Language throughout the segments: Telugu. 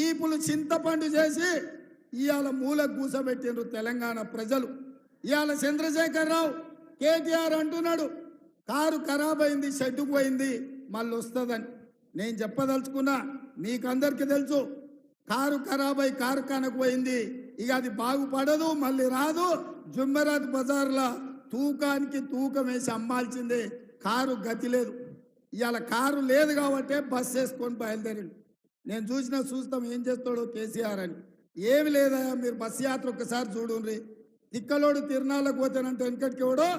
ఈపులు చింతపండు చేసి ఇవాళ మూలకు కూసబెట్టిండ్రు తెలంగాణ ప్రజలు. ఇవాళ చంద్రశేఖరరావు కేటీఆర్ అంటున్నాడు కారు ఖరాబ్ అయింది, షెడ్డు పోయింది, మళ్ళీ వస్తుందని. నేను చెప్పదలుచుకున్నా, మీకందరికీ తెలుసు కారు ఖరాబ్ అయి కారు కనకపోయింది, ఇక అది బాగుపడదు, మళ్ళీ రాదు. జుమ్మెరాత్ బజార్లో తూకానికి తూకం వేసి అమ్మాల్సిందే, కారు గతి లేదు. ఇవాళ కారు లేదు కాబట్టి బస్ వేసుకొని బయలుదేరింది. నేను చూస్తాం ఏం చేస్తాడో కేసీఆర్ అని. ఏమి లేదా, మీరు బస్ యాత్ర ఒక్కసారి చూడండి. తిక్కలోడు తిరునాళ్ళకు పోతానంటే వెనకటికి ఎవడో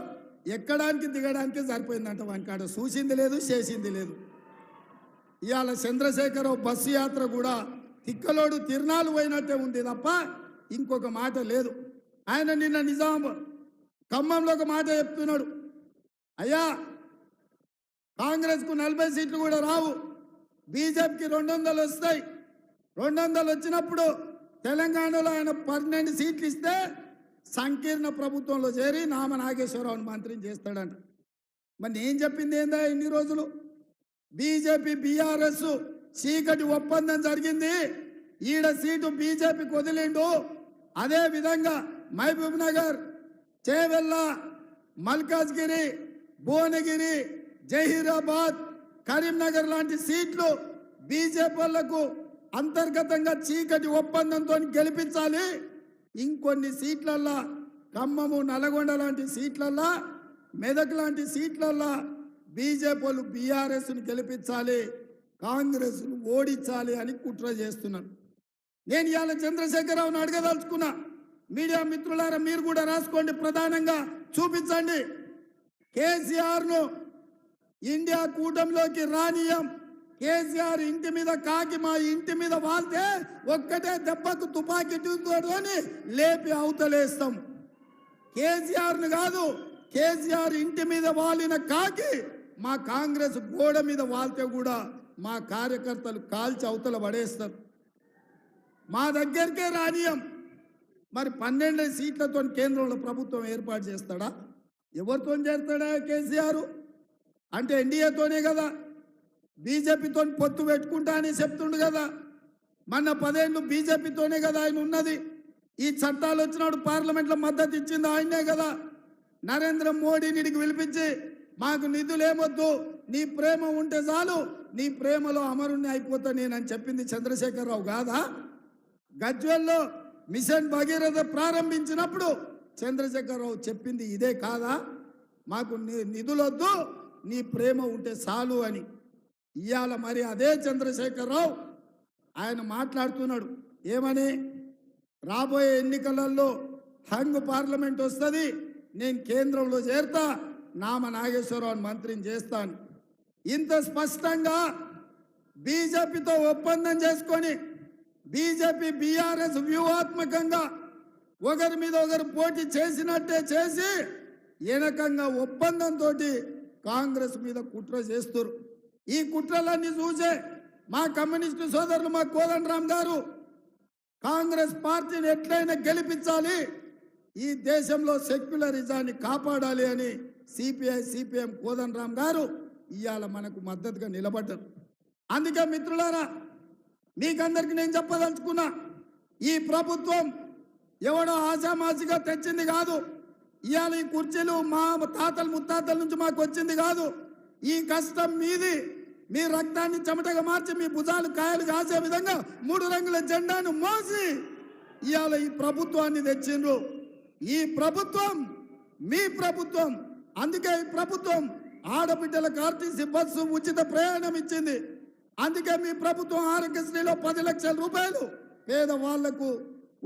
ఎక్కడానికి దిగడానికి సరిపోయిందంట, వానికాడ చూసింది లేదు, చేసింది లేదు. ఇవాళ చంద్రశేఖరరావు బస్సు యాత్ర కూడా తిక్కలోడు తిరునాళ్ళు పోయినట్టే ఉంది తప్ప ఇంకొక మాట లేదు. ఆయన నిన్న నిజాం ఖమ్మంలో ఒక మాట చెప్తున్నాడు, అయ్యా కాంగ్రెస్కు 40 సీట్లు కూడా రావు, బీజేపీకి 200 వస్తాయి. 200 వచ్చినప్పుడు తెలంగాణలో ఆయన 12 సీట్లు ఇస్తే సంకీర్ణ ప్రభుత్వంలో చేరి నామ నాగేశ్వరరావుని మంత్రిని చేస్తాడంట. మరి నేను చెప్పింది ఏందా, ఇన్ని రోజులు బీజేపీ బీఆర్ఎస్ చీకటి ఒప్పందం జరిగింది, ఈడ సీటు బీజేపీకి వదిలిండు. అదే విధంగా మహబూబ్ నగర్, చేవెళ్ళ, మల్కాజ్గిరి, భువనగిరి, జహీరాబాద్, కరీంనగర్ లాంటి సీట్లు బీజేపీ వాళ్లకు అంతర్గతంగా చీకటి ఒప్పందంతో గెలిపించాలి. ఇంకొన్ని సీట్లల్లా ఖమ్మము, నల్గొండ లాంటి సీట్లల్లా, మెదక్ లాంటి సీట్లల్లా బీజేపీ వాళ్ళు బీఆర్ఎస్ను గెలిపించాలి, కాంగ్రెస్ను ఓడించాలి అని కుట్ర చేస్తున్నాను. నేను ఇవాళ చంద్రశేఖరరావును అడగదలుచుకున్నా, మీడియా మిత్రులారా మీరు కూడా రాసుకోండి, ప్రధానంగా చూపించండి. కేసీఆర్ను ఇండియా కూటమిలోకి రానియం, కేసీఆర్ ఇంటి మీద కాకి మా ఇంటి మీద వాళ్తే ఒక్కటే దెబ్బకు తుపాకీ అని లేపి అవతలేస్తాం. కేసీఆర్ను కాదు, కేసీఆర్ ఇంటి మీద వాలిన కాకి మా కాంగ్రెస్ గోడ మీద వాళ్తే కూడా మా కార్యకర్తలు కాల్చి అవతల పడేస్తారు. మా దగ్గరికే రానియం. మరి 12 సీట్లతో కేంద్రంలో ప్రభుత్వం ఏర్పాటు చేస్తాడా? ఎవరితో చేస్తాడా కేసీఆర్? అంటే ఎన్డీఏతోనే కదా, బీజేపీతో పొత్తు పెట్టుకుంటా అని చెప్తుండు కదా. మొన్న 10 ఏళ్ళు బీజేపీతోనే కదా ఆయన ఉన్నది. ఈ చట్టాలు వచ్చినాడు పార్లమెంట్లో మద్దతు ఇచ్చింది ఆయనే కదా. నరేంద్ర మోడీని పిలిపించి మాకు నిధులేమొద్దు, నీ ప్రేమ ఉంటే చాలు, నీ ప్రేమలో అమరుణ్ణి అయిపోతా నేనని చెప్పింది చంద్రశేఖరరావు కాదా? గజ్వేల్లో మిషన్ భగీరథ ప్రారంభించినప్పుడు చంద్రశేఖరరావు చెప్పింది ఇదే కాదా? మాకు నిధులొద్దు, నీ ప్రేమ ఉంటే చాలు అని. ఇవాళ మరి అదే చంద్రశేఖరరావు ఆయన మాట్లాడుతున్నాడు ఏమని, రాబోయే ఎన్నికలలో హంగ్ పార్లమెంట్ వస్తుంది, నేను కేంద్రంలో చేరుతా, నామ నాగేశ్వరరావు మంత్రిని చేస్తాను. ఇంత స్పష్టంగా బీజేపీతో ఒప్పందం చేసుకొని బీజేపీ బీఆర్ఎస్ వ్యూహాత్మకంగా ఒకరి మీద ఒకరు పోటీ చేసినట్టే చేసి ఏనకంగా ఒప్పందంతో కాంగ్రెస్ మీద కుట్ర చేస్తారు. ఈ కుట్రలన్నీ చూసే మా కమ్యూనిస్టు సోదరులు, మా కోదండరామ్ గారు కాంగ్రెస్ పార్టీని ఎట్లయినా గెలిపించాలి, ఈ దేశంలో సెక్యులరిజాన్ని కాపాడాలి అని సిపిఐ సిపిఎం కోదండరామ్ గారు ఇవాళ మనకు మద్దతుగా నిలబడ్డారు. అందుకే మిత్రులారా మీకందరికి నేను చెప్పదలుచుకున్నా, ఈ ప్రభుత్వం ఎవడో ఆశామాసిగా తెచ్చింది కాదు. ఇవాళ ఈ కుర్చీలు మా తాతలు ముత్తాతల నుంచి మాకు వచ్చింది కాదు. ఈ కష్టం మీది. మీ రక్తాన్ని చెమటగా మార్చి మీ భుజాలు కాయలు కాసే విధంగా 3 రంగుల జెండాను మోసి ఇవాళ ఈ ప్రభుత్వాన్ని తెచ్చిండ్రు. ఈ ప్రభుత్వం మీ ప్రభుత్వం. అందుకే ఈ ప్రభుత్వం ఆడబిడ్డలకు ఆర్టీసీ బస్సు ఉచిత ప్రయాణం ఇచ్చింది. అందుకే మీ ప్రభుత్వం ఆరోగ్యశ్రీలో 10 లక్షల రూపాయలు పేదవాళ్లకు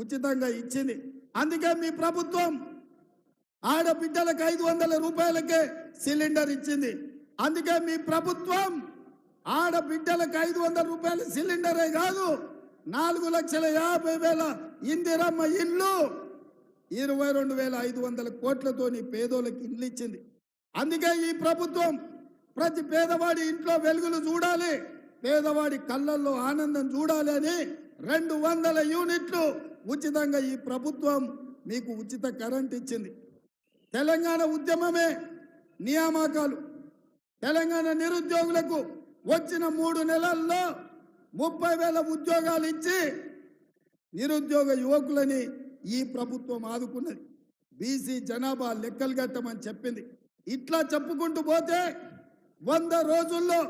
ఉచితంగా ఇచ్చింది. అందుకే మీ ప్రభుత్వం ఆడబిడ్డలకు 500 రూపాయలకే సిలిండర్ ఇచ్చింది. అందుకే మీ ప్రభుత్వం ఆడబిడ్డలకు 500 రూపాయల సిలిండరే కాదు, 4,50,000 ఇందిరమ్మ ఇల్లు, 22,500 కోట్లతోని పేదోళ్ళకి ఇల్లు ఇచ్చింది. అందుకే ఈ ప్రభుత్వం ప్రతి పేదవాడి ఇంట్లో వెలుగులు చూడాలి, పేదవాడి కళ్ళల్లో ఆనందం చూడాలి అని 200 యూనిట్లు ఉచితంగా ఈ ప్రభుత్వం మీకు ఉచిత కరెంట్ ఇచ్చింది. తెలంగాణ ఉద్యమమే నియామకాలు. తెలంగాణ నిరుద్యోగులకు వచ్చిన 3 నెలల్లో 30,000 ఉద్యోగాలు ఇచ్చి నిరుద్యోగ యువకులని ఈ ప్రభుత్వం ఆదుకున్నది. బీసీ జనాభా లెక్కలు కట్టమని చెప్పింది. ఇట్లా చెప్పుకుంటూ పోతే 100 రోజుల్లో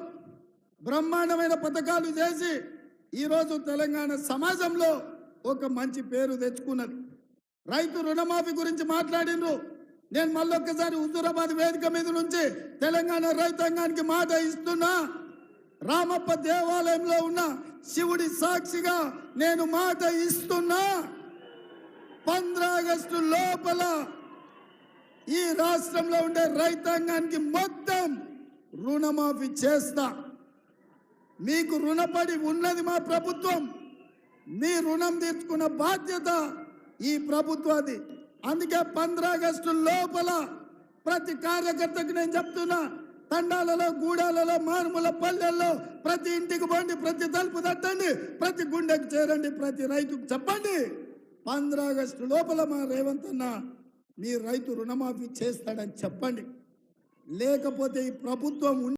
బ్రహ్మాండమైన పథకాలు చేసి ఈరోజు తెలంగాణ సమాజంలో ఒక మంచి పేరు తెచ్చుకున్నది. రైతు రుణమాఫీ గురించి మాట్లాడినరు. నేను మళ్ళొక్కసారి హుజూరాబాద్ వేదిక మీద నుంచి తెలంగాణ రైతాంగానికి మాట ఇస్తున్నా. రామప్ప దేవాలయంలో ఉన్న శివుడి సాక్షిగా నేను మాట ఇస్తున్నా. 15 ఆగస్టు లోపల ఈ రాష్ట్రంలో ఉండే రైతాంగానికి మొత్తం రుణమాఫీ చేస్తా. మీకు రుణపడి ఉన్నది మా ప్రభుత్వం. మీ రుణం తీర్చుకున్న బాధ్యత ఈ ప్రభుత్వాది. అందుకే 15 ఆగస్టు లోపల ప్రతి కార్యకర్తకు నేను చెప్తున్నా, తండాలలో, గూడాలలో, మారుమూల పల్లెల్లో ప్రతి ఇంటికి పోండి, ప్రతి తలుపు తట్టండి, ప్రతి గుండెకు చేరండి, ప్రతి రైతుకు చెప్పండి 15 ఆగస్టు లోపల మా రేవంత్ అన్న మీ రైతు రుణమాఫీ చేస్తాడని చెప్పండి. లేకపోతే ఈ ప్రభుత్వం